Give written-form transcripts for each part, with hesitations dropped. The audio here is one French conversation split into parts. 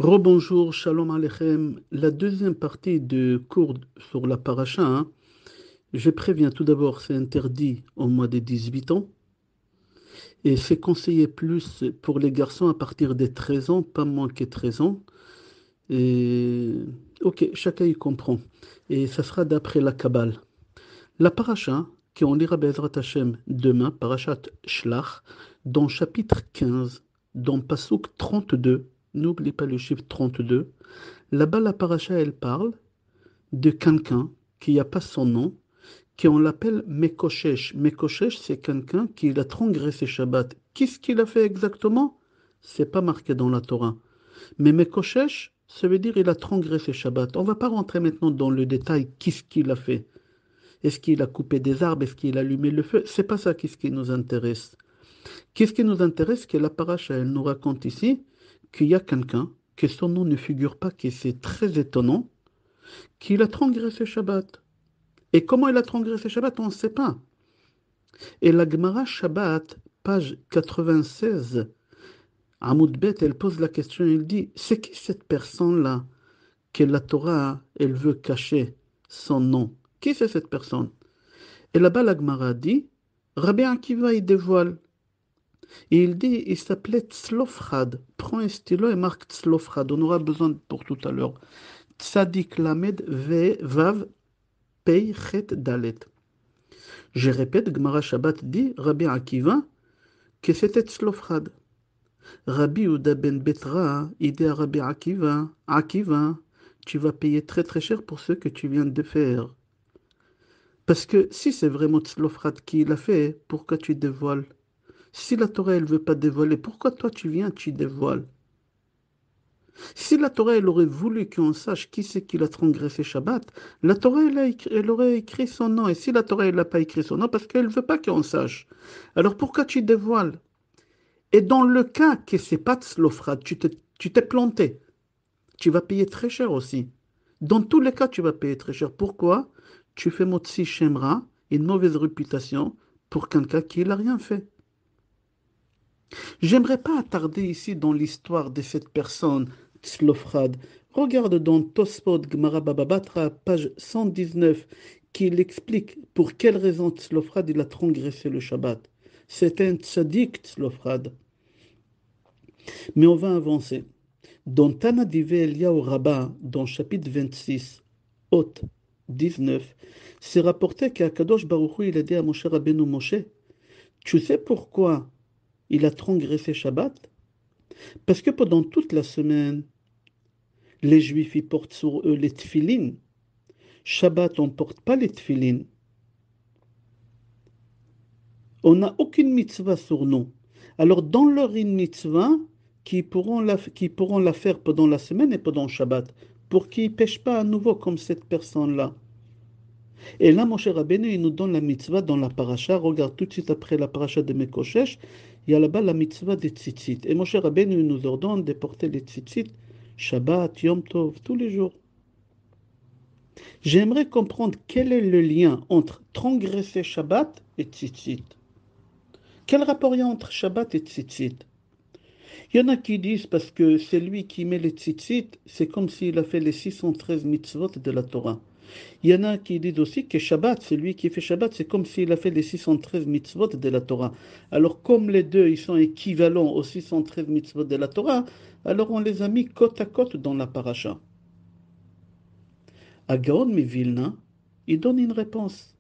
Rebonjour, shalom aleichem. La deuxième partie de cours sur la paracha, je préviens tout d'abord, c'est interdit au moins des 18 ans et c'est conseillé plus pour les garçons à partir des 13 ans, pas moins que 13 ans. Et ok, chacun y comprend. Et ça sera d'après la Kabbale. La paracha, qu'on lira Bezrat Hashem demain, parachat Shlach, dans chapitre 15, dans Pasuk 32, n'oublie pas le chiffre 32. Là-bas, la paracha, elle parle de quelqu'un qui n'a pas son nom, qui on l'appelle Mekoshesh. Mekoshesh, c'est quelqu'un qui a transgressé Shabbat. Qu'est-ce qu'il a fait exactement? C'est pas marqué dans la Torah. Mais Mekoshesh, ça veut dire il a transgressé Shabbat. On va pas rentrer maintenant dans le détail qu'est-ce qu'il a fait. Est-ce qu'il a coupé des arbres? Est-ce qu'il a allumé le feu? C'est pas ça qu'est-ce qui nous intéresse. Qu'est-ce qui nous intéresse? Que la paracha, elle nous raconte ici qu'il y a quelqu'un, que son nom ne figure pas, que c'est très étonnant, qu'il a transgressé Shabbat. Et comment il a transgressé Shabbat, on ne sait pas. Et la Gemara Shabbat, page 96, Amoud Bet, elle pose la question, elle dit, c'est qui cette personne-là que la Torah, elle veut cacher son nom? Qui c'est cette personne? Et là-bas, la Gemara dit, Rabbi Akiva, il dévoile. Et il dit, il s'appelait Tzlofrad. Prends un stylo et marque Tzlofrad. On aura besoin pour tout à l'heure. Tzadik Lamed Vav Pei Chet Dalet. Je répète, Gemara Shabbat dit, Rabbi Akiva, que c'était Tzlofrad. Rabbi Uda ben Betra, il dit à Rabbi Akiva, Akiva, tu vas payer très très cher pour ce que tu viens de faire. Parce que si c'est vraiment Tzlofrad qui l'a fait, pourquoi tu dévoiles? Si la Torah elle veut pas dévoiler, pourquoi toi tu viens, tu dévoiles? Si la Torah elle aurait voulu qu'on sache qui c'est qui l'a transgressé Shabbat, la Torah elle aurait écrit son nom. Et si la Torah elle n'a pas écrit son nom, parce qu'elle ne veut pas qu'on sache. Alors pourquoi tu dévoiles? Et dans le cas que c'est pas Tzlofrad, tu t'es planté. Tu vas payer très cher aussi. Dans tous les cas, tu vas payer très cher. Pourquoi? Tu fais Motsi Shemra, une mauvaise réputation pour quelqu'un qui n'a rien fait. J'aimerais pas attarder ici dans l'histoire de cette personne, Tzlofrad. Regarde dans Tosfot Gemara Baba Batra, page 119, qu'il explique pour quelle raison Tzlofrad il a transgressé le Shabbat. C'est un tzaddik Tzlofrad. Mais on va avancer. Dans Tana Dive Eliyahu Rabbah, dans chapitre 26, Hôte 19, c'est rapporté qu'Akadosh Baruch Hu, il a dit à Moshe Rabbeinu Moshe, tu sais pourquoi il a transgressé Shabbat? Parce que pendant toute la semaine, les Juifs ils portent sur eux les tefilines. Shabbat, on ne porte pas les tefilines. On n'a aucune mitzvah sur nous. Alors, dans leur une mitzvah, qui pourront la faire pendant la semaine et pendant Shabbat, pour qu'ils ne pêchent pas à nouveau comme cette personne-là. Et là, Moshe Rabbeinu, il nous donne la mitzvah dans la paracha. Regarde tout de suite après la paracha de Mekoshesh, il y a là-bas la mitzvah des tzitzit. Et Moshe Rabbeinu nous ordonne de porter les tzitzit, Shabbat, Yom Tov, tous les jours. J'aimerais comprendre quel est le lien entre transgresser Shabbat et tzitzit. Quel rapport il y a entre Shabbat et tzitzit? Il y en a qui disent parce que c'est lui qui met les tzitzit, c'est comme s'il a fait les 613 mitzvot de la Torah. Il y en a qui disent aussi que Shabbat, c'est lui qui fait Shabbat, c'est comme s'il a fait les 613 mitzvot de la Torah. Alors comme les deux, ils sont équivalents aux 613 mitzvot de la Torah, alors on les a mis côte à côte dans la paracha. À Gaon Vilna, il donne une réponse.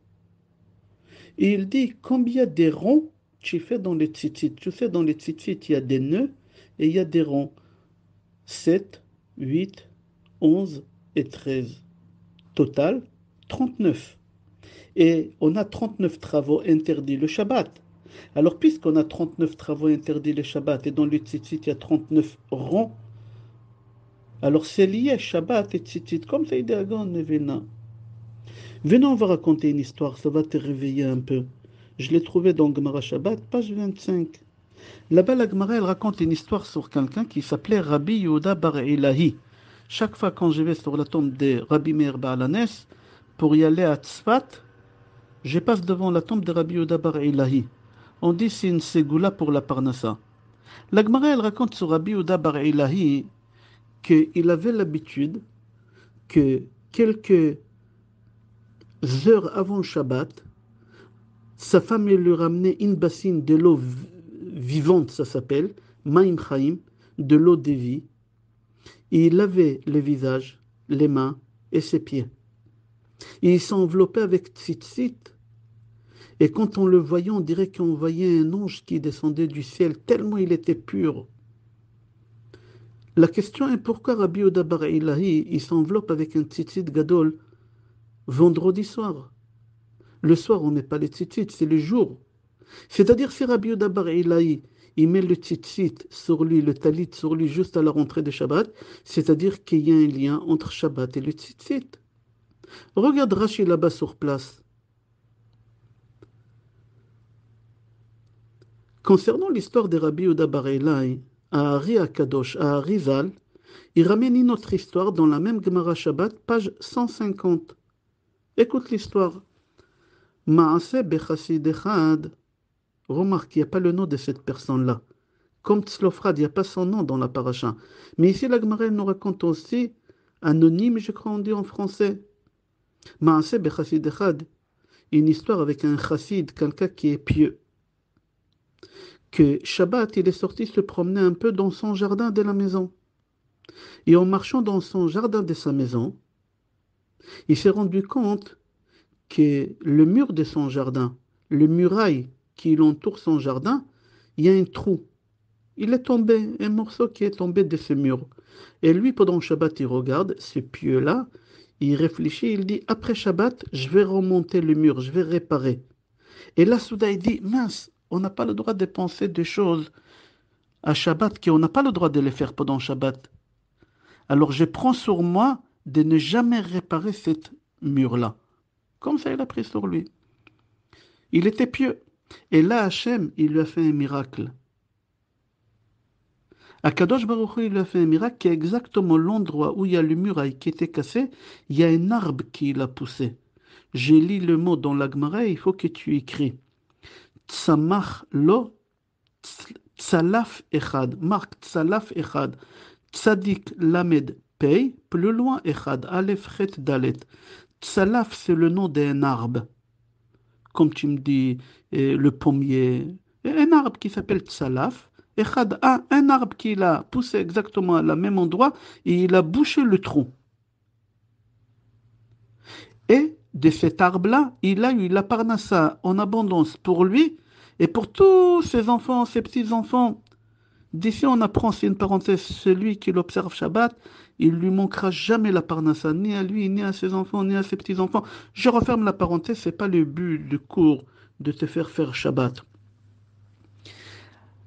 Et il dit, combien de ronds tu fais dans les tzitzit? Tu sais, dans les tzitzit, il y a des nœuds et il y a des ronds. 7, 8, 11 et 13. Total, 39. Et on a 39 travaux interdits le Shabbat. Alors, puisqu'on a 39 travaux interdits le Shabbat et dans le tzitzit, il y a 39 ronds, alors c'est lié Shabbat et tzitzit, comme ça il dit à Gaon Vilna. Venons, on va raconter une histoire, ça va te réveiller un peu. Je l'ai trouvé dans Gemara Shabbat, page 25. Là-bas, la Gemara, elle raconte une histoire sur quelqu'un qui s'appelait Rabbi Yehuda Bar Elahi. Chaque fois quand je vais sur la tombe de Rabbi Meir Baalanes, pour y aller à Tzfat, je passe devant la tombe de Rabbi Yehuda Bar Elahi. On dit c'est une ségoula pour la Parnassa. La Gemara, elle raconte sur Rabbi Yehuda Bar Elahi qu'il avait l'habitude que quelques heures avant le Shabbat, sa femme lui ramenait une bassine de l'eau vivante, ça s'appelle, Maim Chaim, de l'eau de vie, et il lavait le visage, les mains et ses pieds. Et il s'enveloppait avec tzitzit. Et quand on le voyait, on dirait qu'on voyait un ange qui descendait du ciel, tellement il était pur. La question est pourquoi Rabbi Yehuda bar Ilahi, il s'enveloppe avec un tzitzit gadol vendredi soir. Le soir, on met pas les tzitzit, c'est le jour. C'est-à-dire, si Rabbi Yehuda bar Ilahi, il met le tzitzit sur lui, le talit sur lui, juste à la rentrée de Shabbat, c'est-à-dire qu'il y a un lien entre Shabbat et le tzitzit. Regarde Rashi là-bas sur place. Concernant l'histoire de Rabbi Yehuda bar Ilahi, à Ari Akadosh, à Arizal, il ramène une autre histoire dans la même Gemara Shabbat, page 150. Écoute l'histoire. Maaseh bechassid echad. Remarque, il n'y a pas le nom de cette personne-là. Comme Tzlofrad, il n'y a pas son nom dans la paracha. Mais ici, la Gemara nous raconte aussi, anonyme, je crois on dit en français. Maaseh bechassid echad. Une histoire avec un chassid, quelqu'un qui est pieux. Que Shabbat, il est sorti se promener un peu dans son jardin de la maison. Et en marchant dans son jardin de sa maison, il s'est rendu compte que le mur de son jardin, le muraille qui l'entoure son jardin, il y a un trou. Il est tombé, un morceau qui est tombé de ce mur. Et lui, pendant Shabbat, il regarde ce pieux-là, il réfléchit, il dit, après Shabbat, je vais remonter le mur, je vais réparer. Et là, soudain, il dit, mince, on n'a pas le droit de penser des choses à Shabbat, qu'on n'a pas le droit de les faire pendant Shabbat. Alors je prends sur moi de ne jamais réparer cette mur-là. Comme ça, il a pris sur lui. Il était pieux. Et là, Hachem, il lui a fait un miracle. Akadosh Baruch Hu, il lui a fait un miracle qui est exactement l'endroit où il y a le muraille qui était cassé, il y a un arbre qui l'a poussé. J'ai lu le mot dans la Gemara, il faut que tu écris. Tsamach lo tsalaf echad. Marque tsalaf echad. Tzadik lamed pei. Plus loin echad. Aleph chet dalet. Tsalaf, c'est le nom d'un arbre. Comme tu me dis, le pommier. Un arbre qui s'appelle tsalaf. Echad, un arbre qui a poussé exactement à la même endroit et il a bouché le trou. Et de cet arbre-là, il a eu la parnassa en abondance pour lui et pour tous ses enfants, ses petits-enfants. D'ici, on apprend, c'est une parenthèse, celui qui l'observe Shabbat, il lui manquera jamais la parnassa, ni à lui, ni à ses enfants, ni à ses petits-enfants. Je referme la parenthèse, c'est pas le but du cours de te faire faire Shabbat.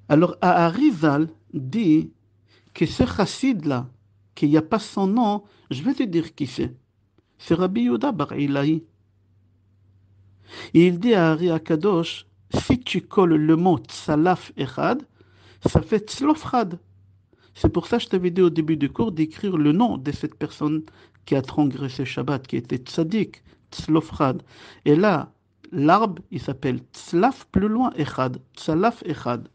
Alors, Arizal dit que ce chassid-là, qu'il n'y a pas son nom, je vais te dire qui c'est. C'est Rabbi Yehuda bar Ilahi. Et il dit à Ari Akadosh, si tu colles le mot Tsalaf Echad, ça fait Tzlofrad. C'est pour ça que je t'avais dit au début du cours d'écrire le nom de cette personne qui a transgressé Shabbat, qui était Tzadik, Tzlofrad. Et là, l'arbre, il s'appelle Tzlaf, plus loin Echad, Tzalaf Echad.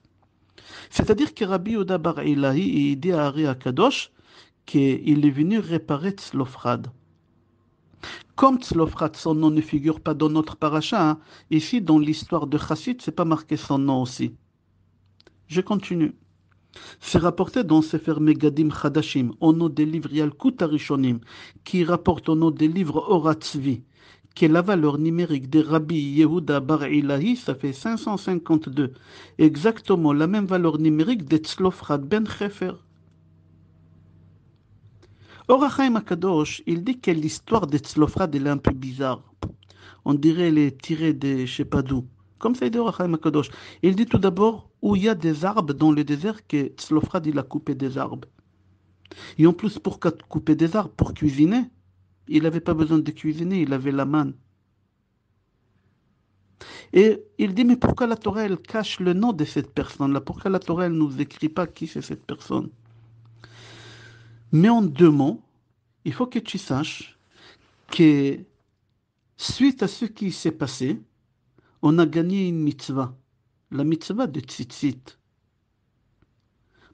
C'est-à-dire que Rabbi Yehuda bar Ilahi, il dit à Ari Akadosh qu'il est venu réparer Tzlofrad. Comme Tzlofrad, son nom ne figure pas dans notre paracha, hein, ici dans l'histoire de Chassid, c'est pas marqué son nom aussi. Je continue. C'est rapporté dans Sefer Megadim Chadashim, au nom des livres Yalkut Arishonim, qui rapporte au nom des livres Horatzvi, que la valeur numérique des Rabbi Yehuda bar Ilahi, ça fait 552. Exactement la même valeur numérique des Tzlofrad ben Chefer. Or Hachaim Akadosh, il dit que l'histoire de Tzlofrad est un peu bizarre. On dirait elle est tirée de je sais pas d'où. Comme ça, il dit Or Hachaim Akadosh. Il dit tout d'abord où il y a des arbres dans le désert que Tzlofrad il a coupé des arbres. Et en plus, pour couper des arbres, pour cuisiner, il n'avait pas besoin de cuisiner, il avait la manne. Et il dit, mais pourquoi la Torah, elle cache le nom de cette personne-là? Pourquoi la Torah, elle ne nous écrit pas qui c'est cette personne? Mais en deux mots, il faut que tu saches que suite à ce qui s'est passé, on a gagné une mitzvah, la mitzvah de tzitzit.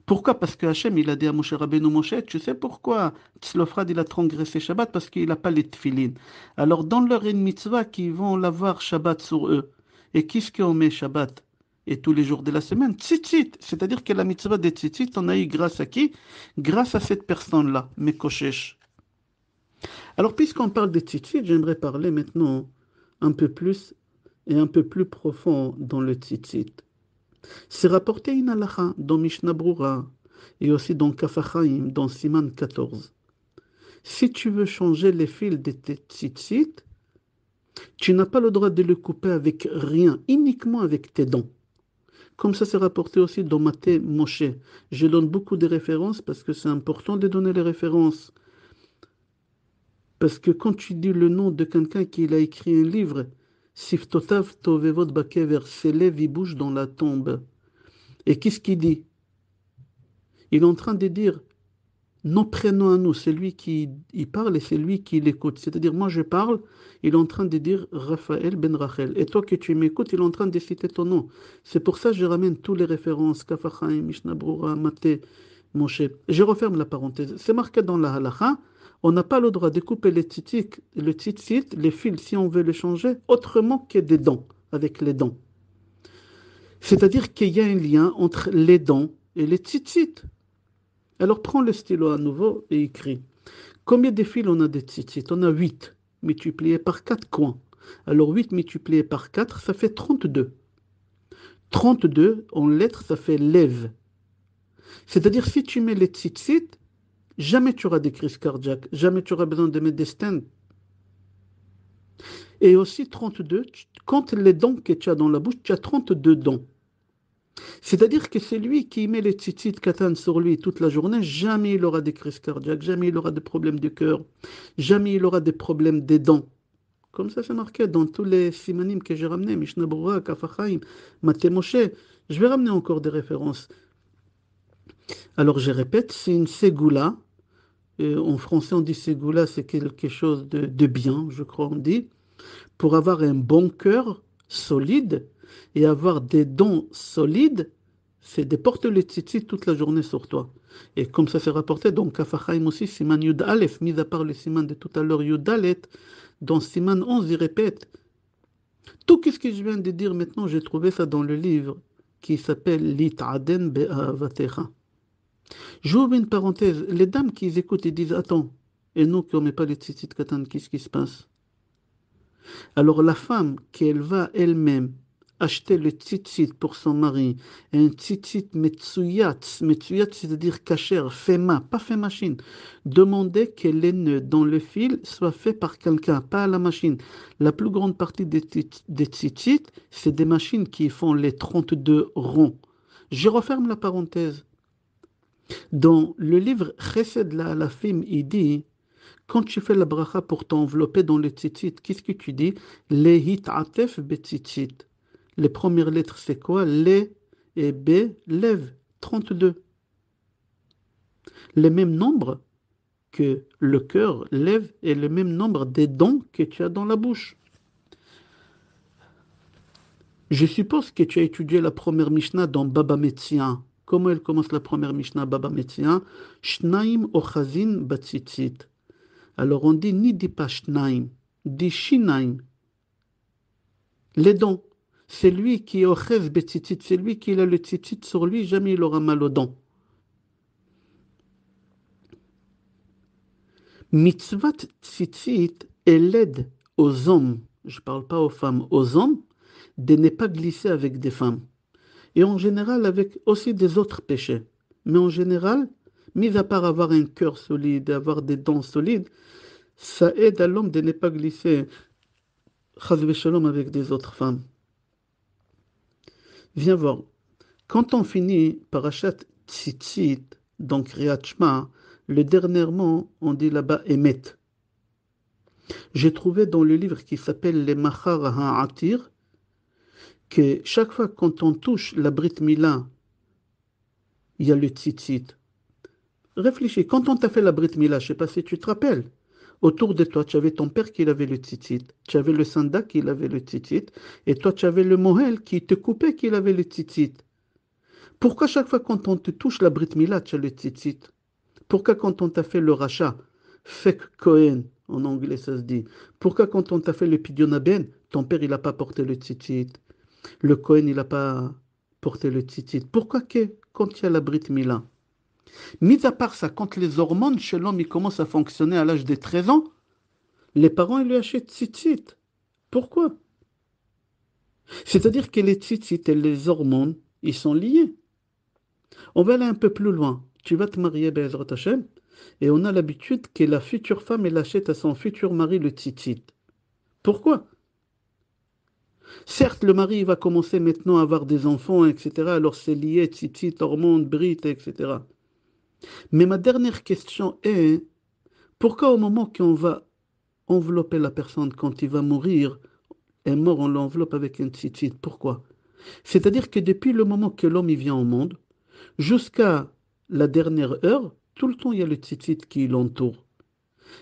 Pourquoi? Parce que Hachem, il a dit à Moshe Rabbeinu, Moshe, tu sais pourquoi Tzlofrad, il a transgressé Shabbat? Parce qu'il n'a pas les tefilines. Alors, dans leur une mitzvah, qui vont l'avoir Shabbat sur eux. Et qu'est-ce qu'on met Shabbat? Et tous les jours de la semaine, tzitzit. C'est-à-dire que la mitzvah des tzitzit, on a eu grâce à qui? Grâce à cette personne-là, Mekoshesh. Alors, puisqu'on parle des tzitzit, j'aimerais parler maintenant un peu plus et un peu plus profond dans le tzitzit. C'est rapporté une halakha dans Mishnah Brura et aussi dans Kaf HaChaim, dans Siman 14. Si tu veux changer les fils de tes tzitzit, tu n'as pas le droit de le couper avec rien, uniquement avec tes dents. Comme ça, c'est rapporté aussi dans Matthieu Moshe. Je donne beaucoup de références parce que c'est important de donner les références. Parce que quand tu dis le nom de quelqu'un qui a écrit un livre, Siftotav Tovevot Bakever, ses lèvres, il bouge dans la tombe. Et qu'est-ce qu'il dit? Il est en train de dire nos prénoms à nous, c'est lui qui il parle et c'est lui qui l'écoute. C'est-à-dire, moi je parle, il est en train de dire Raphaël ben Rachel. Et toi que tu m'écoutes, il est en train de citer ton nom. C'est pour ça que je ramène toutes les références, Kaf HaChaim, Mishnah Brura, Matthieu, Moshe. Je referme la parenthèse. C'est marqué dans la halakha, on n'a pas le droit de couper le tzitzit, les fils, si on veut les changer, autrement que des dents, avec les dents. C'est-à-dire qu'il y a un lien entre les dents et les tzitzit. Alors prends le stylo à nouveau et écris. Combien de fils on a de tzitzit? On a 8 multiplié par 4 coins. Alors 8 multiplié par 4, ça fait 32. 32 en lettres, ça fait lève. C'est-à-dire si tu mets les tzitzit, jamais tu auras des crises cardiaques, jamais tu auras besoin de mettre des stents. Et aussi 32, compte les dents que tu as dans la bouche, tu as 32 dents. C'est-à-dire que c'est lui qui met les tzitzit katan sur lui toute la journée, jamais il aura des crises cardiaques, jamais il aura des problèmes de cœur, jamais il aura des problèmes des dents. Comme ça, c'est marqué dans tous les simanim que j'ai ramenés, Mishnah Brura, Kaf HaChaim, Matthieu Moshe. Je vais ramener encore des références. Alors, je répète, c'est une ségoula. En français, on dit ségoula, c'est quelque chose de bien, je crois, on dit. Pour avoir un bon cœur solide et avoir des dents solides, c'est de porter le tzitzit toute la journée sur toi. Et comme ça s'est rapporté, donc Kaf HaChaim aussi, Siman Yud Aleph, mis à part le Siman de tout à l'heure, Yud Dalet, dans Siman 11, il répète. Tout ce que je viens de dire maintenant, j'ai trouvé ça dans le livre qui s'appelle Lit'aden Be'avatecha. J'ouvre une parenthèse. Les dames qui écoutent, ils disent, attends, et nous qui ne met pas les tzitzit katan, qu'est-ce qui se passe? Alors la femme qui elle va elle-même acheter le tzitzit pour son mari, un tzitzit metsuyat, metsuyat c'est-à-dire kasher, fait main, pas fait machine, demander que les nœuds dans le fil soient faits par quelqu'un, pas à la machine. La plus grande partie des tzitzit, c'est des machines qui font les 32 ronds. Je referme la parenthèse. Dans le livre Chesed la film, il dit quand tu fais la bracha pour t'envelopper dans le tzitzit, qu'est-ce que tu dis? Les hit'atef betzitzit. Les premières lettres, c'est quoi? Les et B, lève, 32. Le même nombre que le cœur lève et le même nombre des dents que tu as dans la bouche. Je suppose que tu as étudié la première Mishnah dans Baba Metzia. Comment elle commence la première Mishnah Baba Metzia? Shnaim ochazin batzitzit. Alors on dit ni dit pas shnaim, dit shinaim. Les dents. C'est lui qui est ochez betzitzit, c'est lui qui a le tzitzit sur lui, jamais il aura mal aux dents. Mitzvat tzitzit est l'aide aux hommes, je ne parle pas aux femmes, aux hommes, de ne pas glisser avec des femmes. Et en général avec aussi des autres péchés. Mais en général, mis à part avoir un cœur solide, avoir des dents solides, ça aide à l'homme de ne pas glisser chas v'shalom avec des autres femmes. Viens voir. Quand on finit Parashat Tzitzit, donc Kriyat Shema, le dernier mot, on dit là-bas Emet. J'ai trouvé dans le livre qui s'appelle Les Machar HaAtir que chaque fois quand on touche la Brit Mila, il y a le Tzitzit. Réfléchis, quand on t'a fait la Brit Mila, je ne sais pas si tu te rappelles, autour de toi, tu avais ton père qui avait le tzitzit, tu avais le sanda qui avait le tzitzit, et toi, tu avais le mohel qui te coupait qui avait le tzitzit. Pourquoi chaque fois quand on te touche la Brit Mila, tu as le tzitzit? Pourquoi quand on t'a fait le rachat, fake Cohen, en anglais ça se dit, pourquoi quand on t'a fait le Pidyon Aben, ton père il n'a pas porté le tzitzit? Le Cohen il n'a pas porté le tzitzit? Pourquoi que quand il y a la Brit Mila? Mis à part ça, quand les hormones chez l'homme ils commencent à fonctionner à l'âge de 13 ans, les parents ils lui achètent tzitzit. Pourquoi? C'est-à-dire que les tzitzit et les hormones, ils sont liés. On va aller un peu plus loin. Tu vas te marier, Be'ezrat Hashem, et on a l'habitude que la future femme, elle achète à son futur mari le tzitzit. Pourquoi? Certes, le mari il va commencer maintenant à avoir des enfants, etc. Alors c'est lié, tzitzit, hormones, brit, etc. Mais ma dernière question est, pourquoi au moment qu'on va envelopper la personne quand il va mourir, est mort, on l'enveloppe avec un tzitzit? Pourquoi? C'est-à-dire que depuis le moment que l'homme il vient au monde, jusqu'à la dernière heure, tout le temps il y a le tzitzit qui l'entoure.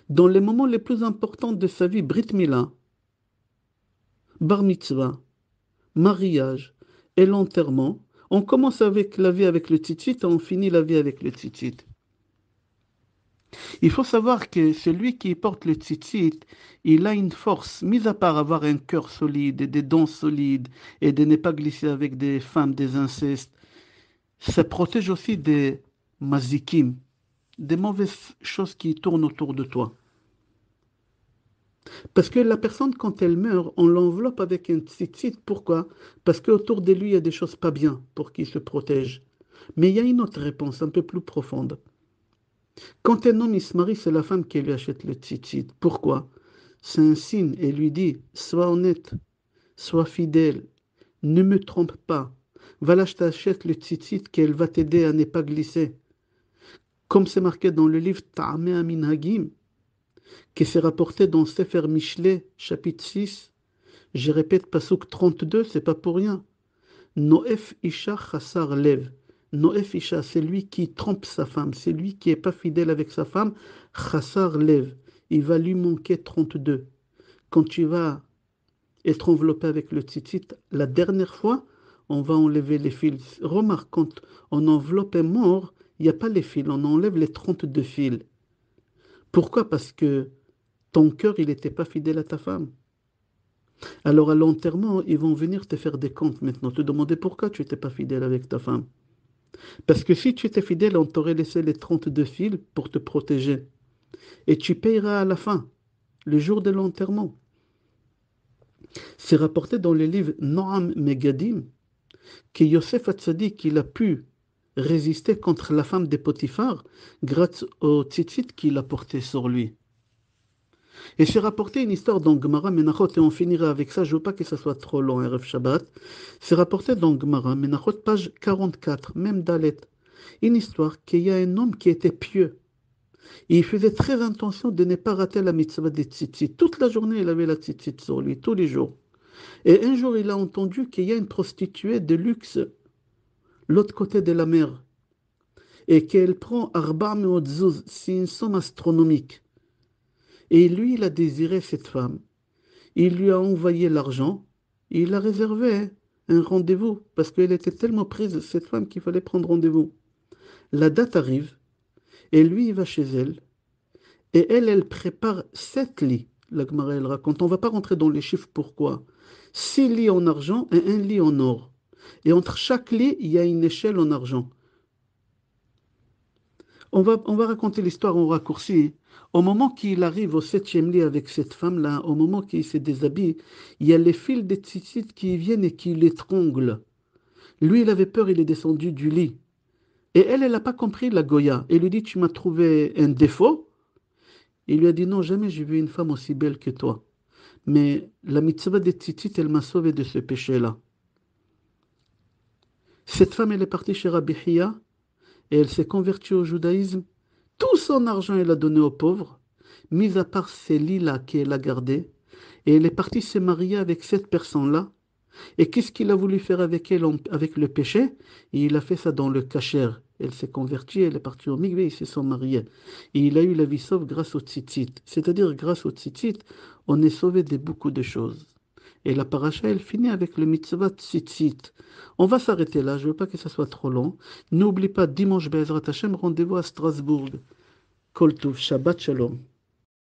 Dans les moments les plus importants de sa vie, Brit Mila, Bar Mitzvah, mariage et l'enterrement, on commence avec la vie avec le tzitzit et on finit la vie avec le tzitzit. Il faut savoir que celui qui porte le tzitzit, il a une force, mis à part avoir un cœur solide et des dents solides et de ne pas glisser avec des femmes, des incestes. Ça protège aussi des mazikim, des mauvaises choses qui tournent autour de toi. Parce que la personne, quand elle meurt, on l'enveloppe avec un tzitzit. Pourquoi? Parce qu'autour de lui, il y a des choses pas bien pour qu'il se protège. Mais il y a une autre réponse, un peu plus profonde. Quand un homme il se marie, c'est la femme qui lui achète le tzitzit. Pourquoi? C'est un signe et lui dit, sois honnête, sois fidèle, ne me trompe pas. Voilà, je t'achète le tzitzit qu'elle va t'aider à ne pas glisser. Comme c'est marqué dans le livre Ta'ameh Minhagim, qui s'est rapporté dans Sefer Mishlei, chapitre 6. Je répète, Pasuk 32, c'est pas pour rien. Noef Isha Chassar Lev. Noef Isha, c'est lui qui trompe sa femme, c'est lui qui n'est pas fidèle avec sa femme. Chassar Lev. Il va lui manquer 32. Quand tu vas être enveloppé avec le tzitzit, la dernière fois, on va enlever les fils. Remarque, quand on enveloppe un mort, il n'y a pas les fils, on enlève les 32 fils. Pourquoi? Parce que ton cœur, il n'était pas fidèle à ta femme. Alors à l'enterrement, ils vont venir te faire des comptes maintenant, te demander pourquoi tu n'étais pas fidèle avec ta femme. Parce que si tu étais fidèle, on t'aurait laissé les 32 fils pour te protéger. Et tu payeras à la fin, le jour de l'enterrement. C'est rapporté dans le livre Noam Megadim que Yosef Hatzadik il a pu résister contre la femme de Potiphar grâce au tzitzit qu'il a porté sur lui. Et j'ai rapporté une histoire dans Gemara Menachot, et on finira avec ça, je ne veux pas que ça soit trop long, Erev Shabbat. C'est rapporté dans Gemara Menachot, page 44, même Dalet. Une histoire qu'il y a un homme qui était pieux. Et il faisait très attention de ne pas rater la mitzvah des tzitzit. Toute la journée, il avait la tzitzit sur lui, tous les jours. Et un jour, il a entendu qu'il y a une prostituée de luxe, l'autre côté de la mer, et qu'elle prend Arba Meotzuz, c'est une somme astronomique. Et lui, il a désiré cette femme. Il lui a envoyé l'argent, et il a réservé un rendez-vous, parce qu'elle était tellement prise, cette femme, qu'il fallait prendre rendez-vous. La date arrive, et lui, il va chez elle, et elle prépare 7 lits. La Gemara, elle raconte, on ne va pas rentrer dans les chiffres, pourquoi? 6 lits en argent et un lit en or. Et entre chaque lit, il y a une échelle en argent. On va raconter l'histoire en raccourci. Au moment qu'il arrive au 7e lit avec cette femme-là, au moment qu'il se déshabille, il y a les fils des tzitzit qui viennent et qui l'étranglent. Lui, il avait peur, il est descendu du lit. Et elle n'a pas compris la Goya. Elle lui dit, tu m'as trouvé un défaut? Il lui a dit, non, jamais j'ai vu une femme aussi belle que toi. Mais la mitzvah des tzitzit, elle m'a sauvé de ce péché-là. Cette femme, elle est partie chez Rabbi Hiya et elle s'est convertie au judaïsme. Tout son argent, elle a donné aux pauvres, mis à part ces lits-là qu'elle a gardés. Et elle est partie se marier avec cette personne-là. Et qu'est-ce qu'il a voulu faire avec elle, avec le péché? Et il a fait ça dans le kasher. Elle s'est convertie, elle est partie au mikvé, ils se sont mariés. Et il a eu la vie sauve grâce au tzitzit. C'est-à-dire, grâce au tzitzit, on est sauvé de beaucoup de choses. Et la paracha, elle finit avec le mitzvah tzitzit. On va s'arrêter là, je veux pas que ça soit trop long. N'oublie pas, dimanche, Be'ezrat Hashem, rendez-vous à Strasbourg. Kol Tov, Shabbat Shalom.